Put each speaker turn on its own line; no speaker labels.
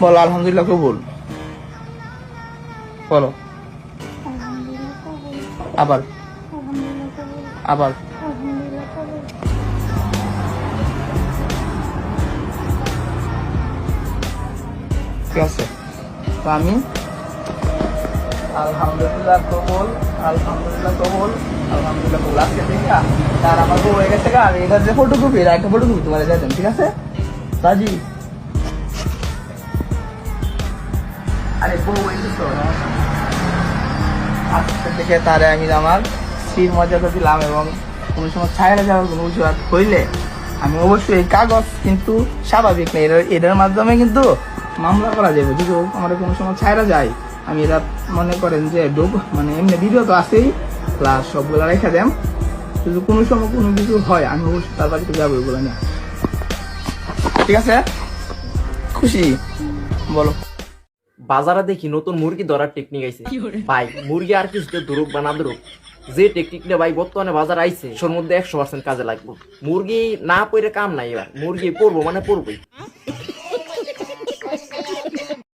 বলো আলহামদুলিল্লাহ কবুল। বলো আবার আবার। ঠিক আছে, তো আমি আলহামদুলিল্লাহ কবুল, আলহামদুলিল্লাহ কবুল, আলহামদুলিল্লাহ কবুল। আজকে থেকে আর আমার বউ হয়ে গেছে, আর এটার যে ফটোকপি, এটা একটা ফটোকপি তোমার দিয়ে দেন, ঠিক আছে রাজি? আরে বউ হয়েছে তো, আজকে থেকে তারে আমি আমার স্ত্রীর মর্যাদা দিলাম, এবং কোনো সময় ছাইড়া যাওয়ার কোনো অজুহাত হইলে আমি অবশ্যই এই কাগজ কিন্তু স্বাভাবিক নেই, এটার মাধ্যমে কিন্তু মামলা করা যাবে। যদি আমার কোনো সময় ছাইড়া যায়, আমি এরা মনে করেন যে মানে এমনি ভিডিও তো আছেই, প্লাস সবগুলো রেখে দেন। যদি কোনো সময় কোনো কিছু হয়, আমি অবশ্যই তার বাড়িতে যাবো এগুলো নিয়ে। ঠিক আছে, খুশি? বলো।
বাজারে দেখি নতুন মুরগি ধরার টেকনিক আইছে ভাই। মুরগি আর কিছু ধরুক বা না ধরুক, যে টেকনিকটা ভাই বর্তমানে বাজার আইছে, ওর মধ্যে 100% কাজে লাগবে। মুরগি না পড়ে কাম নাই, এবার মুরগি পড়বো মানে পড়বোই।